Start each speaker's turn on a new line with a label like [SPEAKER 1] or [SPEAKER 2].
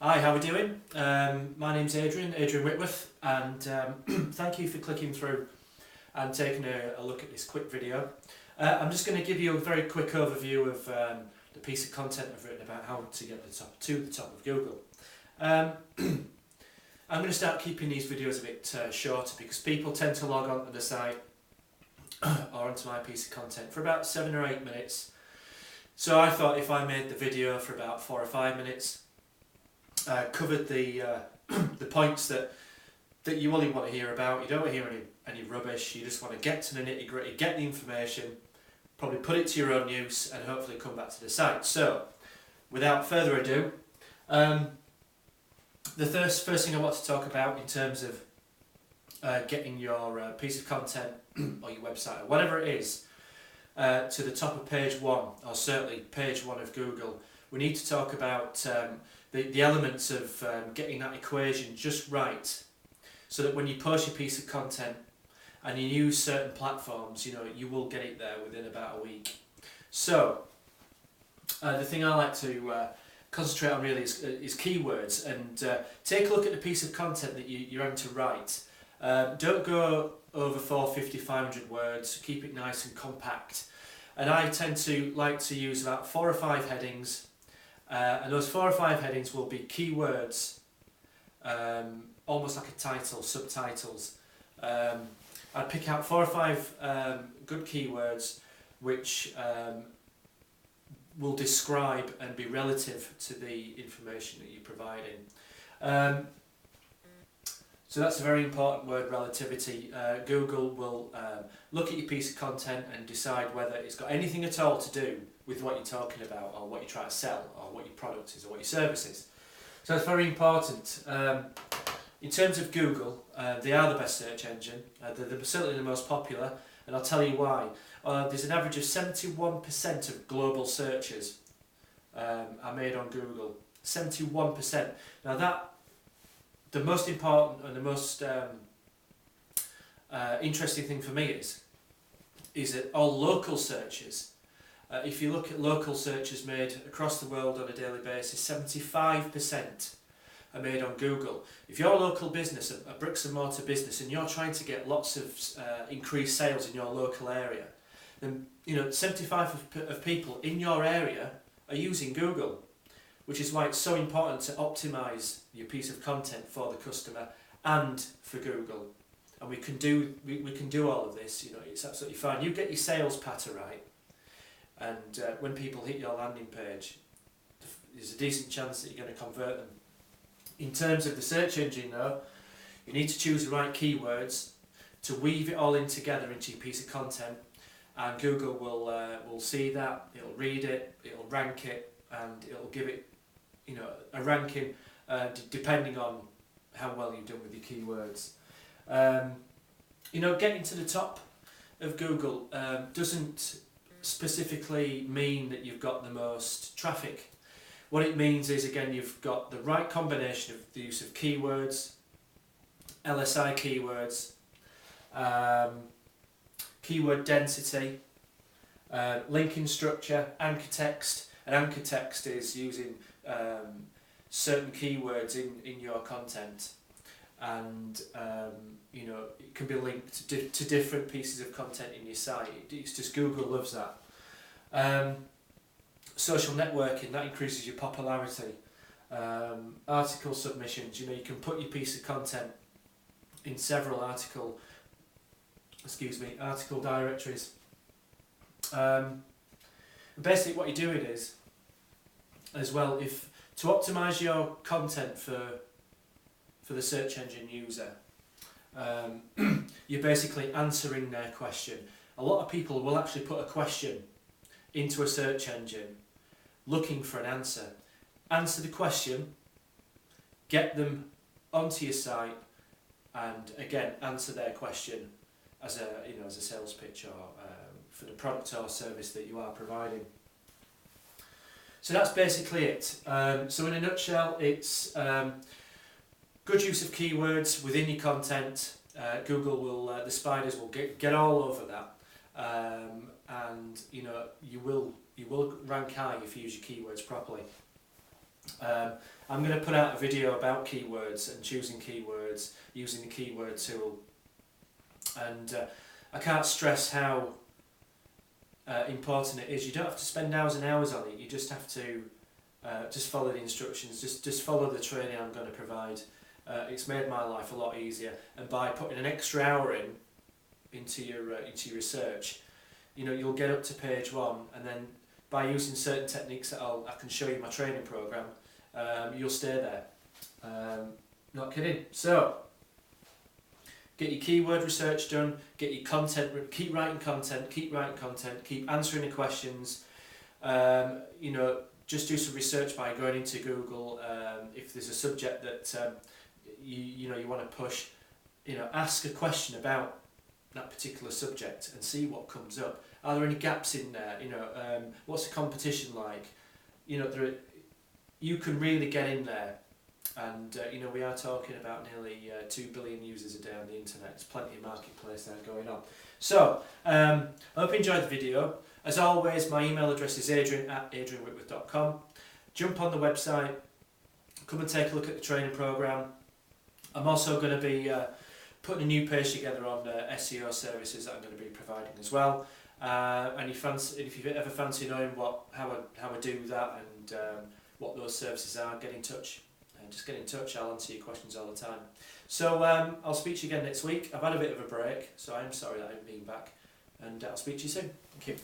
[SPEAKER 1] Hi, how are we doing? My name's Adrian Whitworth, and thank you for clicking through and taking a look at this quick video. I'm just going to give you a very quick overview of the piece of content I've written about how to get to the top of Google. I'm going to start keeping these videos a bit shorter because people tend to log on to the site or onto my piece of content for about 7 or 8 minutes. So I thought if I made the video for about 4 or 5 minutes, covered the points that you only want to hear about. You don't want to hear any rubbish. You just want to get to the nitty gritty, get the information, probably put it to your own use, and hopefully come back to the site. So, without further ado, the first thing I want to talk about in terms of getting your piece of content or your website or whatever it is to the top of page 1, or certainly page 1 of Google, we need to talk about the elements of getting that equation just right, so that when you post your piece of content and you use certain platforms, you will get it there within about a week. So the thing I like to concentrate on really is keywords, and take a look at the piece of content that you're having to write. Don't go over 450, 500 words. Keep it nice and compact. And I tend to like to use about 4 or 5 headings. And those 4 or 5 headings will be keywords, almost like a title, subtitles. I'd pick out 4 or 5 good keywords which will describe and be relative to the information that you're providing. So that's a very important word, relativity. Google will look at your piece of content and decide whether it's got anything at all to do with what you're talking about, or what you're trying to sell, or what your product is, or what your service is. So it's very important. In terms of Google, they are the best search engine. They're certainly the most popular, and I'll tell you why. There's an average of 71% of global searches are made on Google. 71%. Now the most important and the most interesting thing for me is that all local searches, if you look at local searches made across the world on a daily basis, 75% are made on Google. If you're a local business, a bricks and mortar business, and you're trying to get lots of increased sales in your local area, then 75% of people in your area are using Google, which is why it's so important to optimize your piece of content for the customer and for Google. And we can do all of this. It's absolutely fine. You get your sales patter right, and when people hit your landing page, there's a decent chance that you're going to convert them. In terms of the search engine though, you need to choose the right keywords to weave it all in together into your piece of content, and Google will see that, it'll read it, it'll rank it, and it'll give it a ranking depending on how well you've done with your keywords. Getting to the top of Google doesn't specifically mean that you've got the most traffic. What it means is, again, you've got the right combination of the use of keywords, LSI keywords, keyword density, linking structure, anchor text. And anchor text is using certain keywords in your content, and it can be linked to different pieces of content in your site. It's just Google loves that. Social networking, that increases your popularity. Article submissions, you can put your piece of content in several article directories. Basically what you're doing is, as well, if to optimize your content for the search engine user, you're basically answering their question. A lot of people will actually put a question into a search engine looking for an answer. Answer the question, get them onto your site, and again answer their question as a sales pitch, or for the product or service that you are providing. So that's basically it. So in a nutshell, it's good use of keywords within your content. Google will, the spiders will get all over that, and you will rank high if you use your keywords properly. I'm going to put out a video about keywords and choosing keywords using the keyword tool, and I can't stress how important it is. You don't have to spend hours and hours on it, you just have to just follow the instructions, just follow the training I'm going to provide. It's made my life a lot easier, and by putting an extra hour into your research, you know, you'll get up to page 1, and then by using certain techniques that I can show you in my training program, you'll stay there. Not kidding. So get your keyword research done, get your content, keep writing content, keep answering the questions. You know, just do some research by going into Google. If there's a subject that you want to push, you know, ask a question about that particular subject and see what comes up. Are there any gaps in there? You know, what's the competition like? You know, you can really get in there, and you know, we are talking about nearly 2 billion users a day on the internet. There's plenty of marketplace there going on. So I hope you enjoyed the video. As always, my email address is adrian@adrianwhitworth.com. Jump on the website, come and take a look at the training program. I'm also going to be putting a new page together on SEO services that I'm going to be providing as well. And if you ever fancy knowing how I do that and what those services are, get in touch. Just get in touch. I'll answer your questions all the time. So I'll speak to you again next week. I've had a bit of a break, so I'm sorry that I haven't been back, and I'll speak to you soon. Thank you.